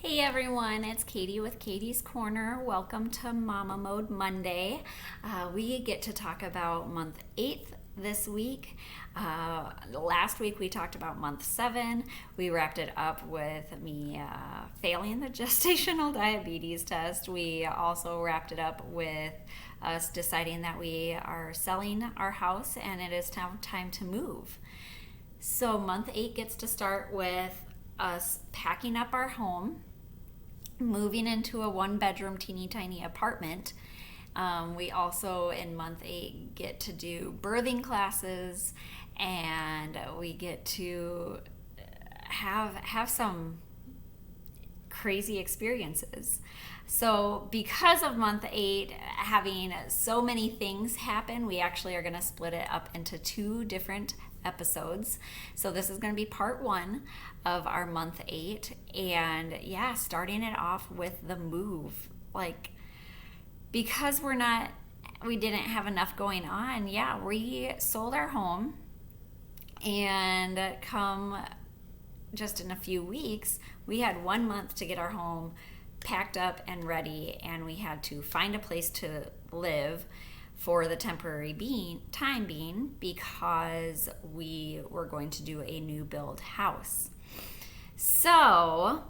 Hey everyone, it's Katie with Katie's Corner. Welcome to Mama Mode Monday. We get to talk about month 8 this week. Last week we talked about month 7. We wrapped it up with me failing the gestational diabetes test. We also wrapped it up with us deciding that we are selling our house and it is time to move. So month 8 gets to start with us packing up our home, moving into a 1-bedroom teeny tiny apartment. We also in month 8 get to do birthing classes, and we get to have some crazy experiences. So because of month 8 having so many things happen, we actually are going to split it up into 2 different episodes. So this is going to be part 1 of our month 8, and yeah, starting it off with the move. Like, because we didn't have enough going on, yeah, we sold our home, and come just in a few weeks, we had 1 month to get our home packed up and ready, and we had to find a place to live for the temporary time being, because we were going to do a new build house. So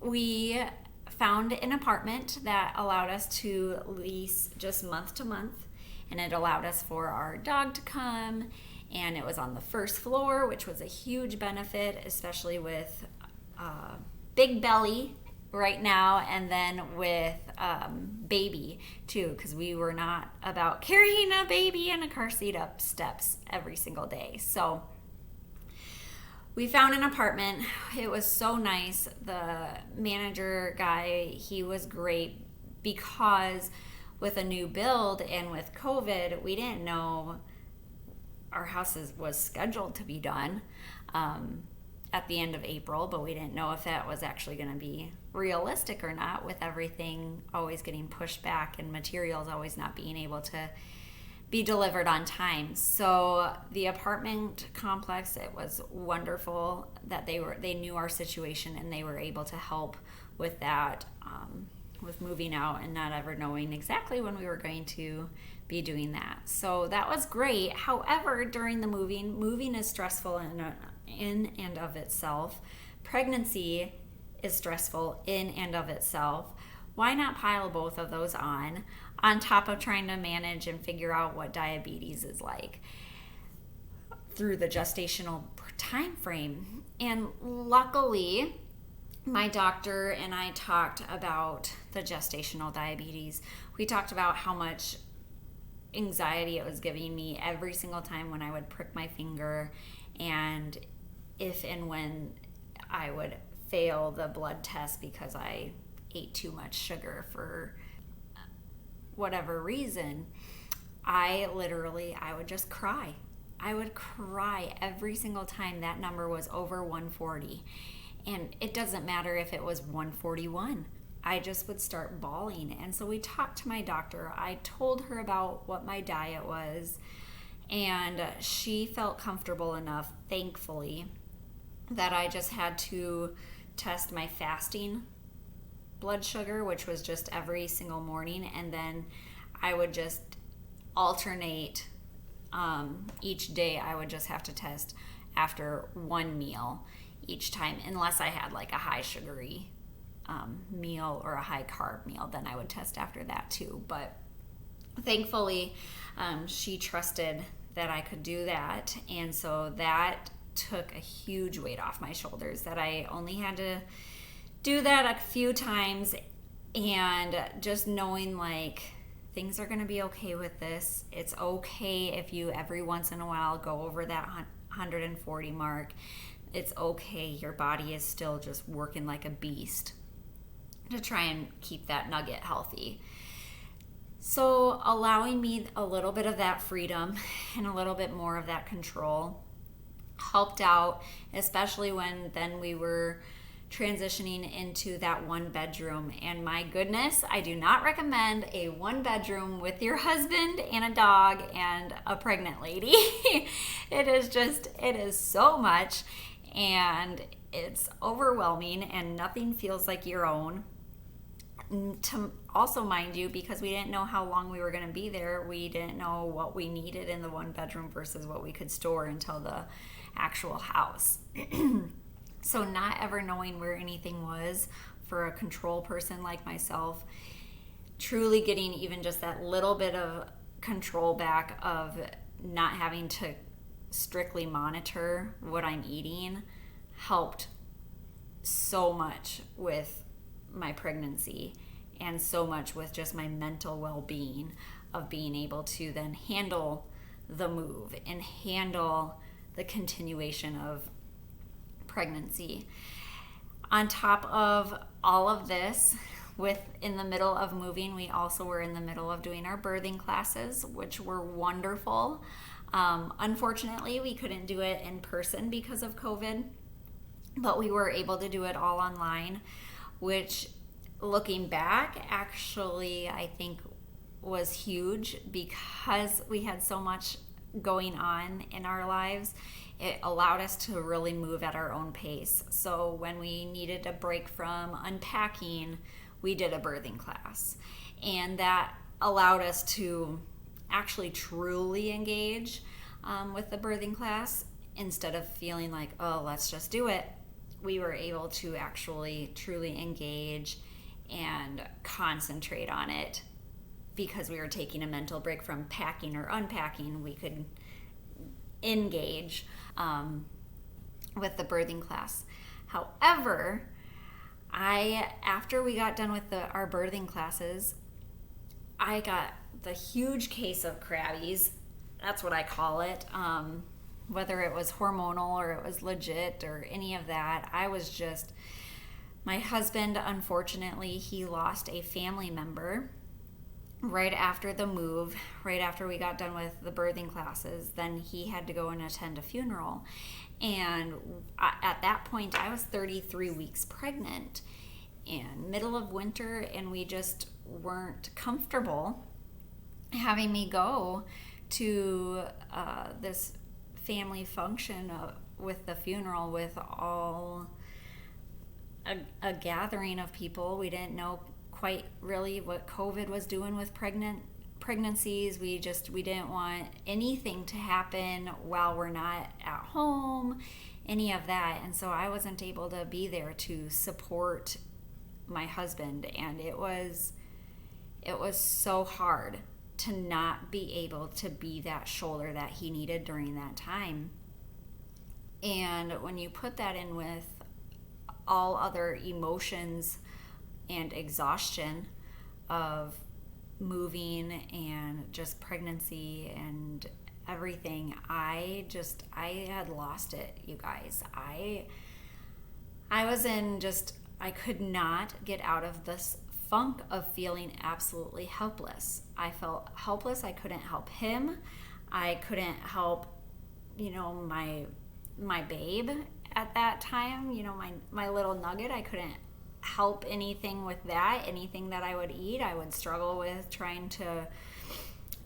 we found an apartment that allowed us to lease just month to month, and it allowed us for our dog to come, and it was on the first floor, which was a huge benefit, especially with big belly right now, and then with baby too, because we were not about carrying a baby in a car seat up steps every single day. So we found an apartment. It was so nice. The manager guy, he was great, because with a new build and with COVID, we didn't know our house was scheduled to be done at the end of April, but we didn't know if that was actually going to be realistic or not, with everything always getting pushed back and materials always not being able to be delivered on time. So the apartment complex, it was wonderful that they knew our situation, and they were able to help with that, with moving out and not ever knowing exactly when we were going to be doing that. So that was great. However, during the moving is stressful in and of itself. Pregnancy is stressful in and of itself. Why not pile both of those on top of trying to manage and figure out what diabetes is like through the gestational time frame? And luckily, my doctor and I talked about the gestational diabetes. We talked about how much anxiety it was giving me every single time when I would prick my finger, and if and when I would fail the blood test because I ate too much sugar for whatever reason, I would just cry. I would cry every single time that number was over 140. And it doesn't matter if it was 141. I just would start bawling. And so we talked to my doctor. I told her about what my diet was, and she felt comfortable enough, thankfully, that I just had to test my fasting blood sugar, which was just every single morning, and then I would just alternate each day. I would just have to test after one meal each time, unless I had like a high sugary meal or a high carb meal, then I would test after that too. But thankfully, she trusted that I could do that, and so that took a huge weight off my shoulders, that I only had to do that a few times, and just knowing like things are going to be okay with this. It's okay if you every once in a while go over that 140 mark. It's okay. Your body is still just working like a beast to try and keep that nugget healthy. So allowing me a little bit of that freedom and a little bit more of that control helped out, especially when then we were transitioning into that 1-bedroom. And my goodness, I do not recommend a 1-bedroom with your husband and a dog and a pregnant lady. It is so much, and it's overwhelming and nothing feels like your own. To also, mind you, because we didn't know how long we were going to be there, we didn't know what we needed in the one bedroom versus what we could store until the actual house. So not ever knowing where anything was for a control person like myself, truly getting even just that little bit of control back of not having to strictly monitor what I'm eating helped so much with my pregnancy and so much with just my mental well-being of being able to then handle the move and handle the continuation of pregnancy. On top of all of this, in the middle of moving, we also were in the middle of doing our birthing classes, which were wonderful. Unfortunately, we couldn't do it in person because of COVID, but we were able to do it all online, which, looking back, actually I think was huge because we had so much going on in our lives. It allowed us to really move at our own pace. So when we needed a break from unpacking, we did a birthing class, and that allowed us to actually truly engage with the birthing class instead of feeling like, oh, let's just do it. We were able to actually truly engage and concentrate on it because we were taking a mental break from packing or unpacking. We could engage with the birthing class. However, after we got done with our birthing classes, I got the huge case of crabbies. That's what I call it. Whether it was hormonal or it was legit or any of that, my husband, unfortunately, he lost a family member right after the move, right after we got done with the birthing classes. Then he had to go and attend a funeral. And at that point, I was 33 weeks pregnant and middle of winter, and we just weren't comfortable having me go to this family function with the funeral with all a gathering of people. We didn't know quite really what COVID was doing with pregnancies. We didn't want anything to happen while we're not at home, any of that. And so I wasn't able to be there to support my husband, and it was so hard to not be able to be that shoulder that he needed during that time. And when you put that in with all other emotions and exhaustion of moving and just pregnancy and everything, I had lost it, you guys. I could not get out of this funk of feeling absolutely helpless. I felt helpless. I couldn't help him. I couldn't help, my babe at that time, my little nugget. I couldn't help anything with that. Anything that I would eat, I would struggle with trying to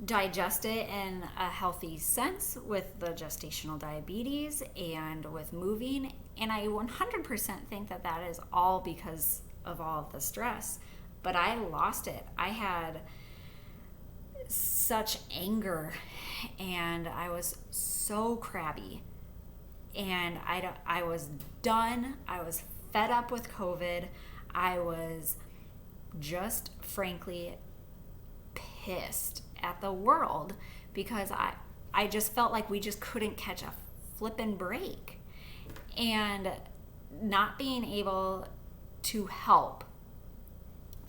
digest it in a healthy sense with the gestational diabetes and with moving. And I 100% think that is all because of all of the stress. But I lost it. I had such anger, and I was so crabby, and I was done. I was fed up with COVID. I was just frankly pissed at the world because I just felt like we just couldn't catch a flippin' break. And not being able to help,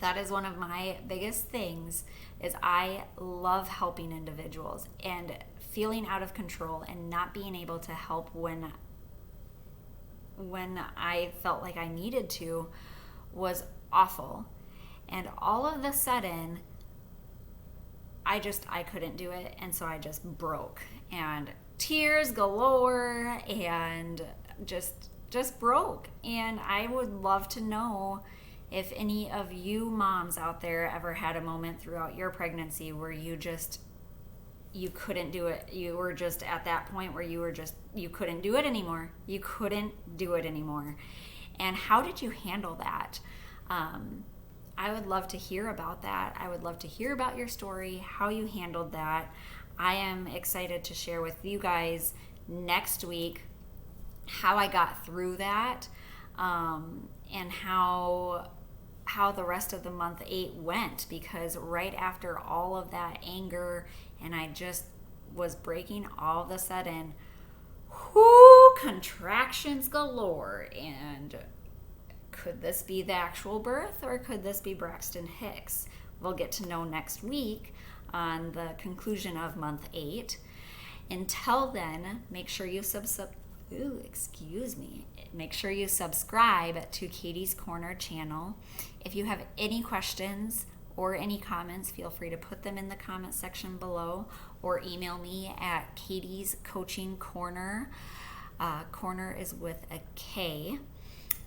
that is one of my biggest things, is I love helping individuals, and feeling out of control and not being able to help when I felt like I needed to was awful. And all of a sudden, I couldn't do it, and so I just broke, and tears galore, and just broke. And I would love to know if any of you moms out there ever had a moment throughout your pregnancy where you just you couldn't do it. You were just at that point where you couldn't do it anymore. You couldn't do it anymore. And how did you handle that? I would love to hear about that. I would love to hear about your story, how you handled that. I am excited to share with you guys next week how I got through that, and how the rest of the month 8 went, because right after all of that anger and I just was breaking, all of a sudden, contractions galore. And could this be the actual birth, or could this be Braxton Hicks? We'll get to know next week on the conclusion of month 8. Until then, make sure you Make sure you subscribe to Katie's Corner channel. If you have any questions or any comments, feel free to put them in the comment section below, or email me at Katie's Coaching Corner. Corner is with a K,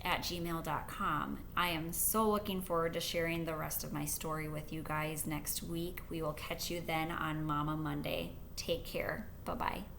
at gmail.com. I am so looking forward to sharing the rest of my story with you guys next week. We will catch you then on Mama Monday. Take care. Bye-bye.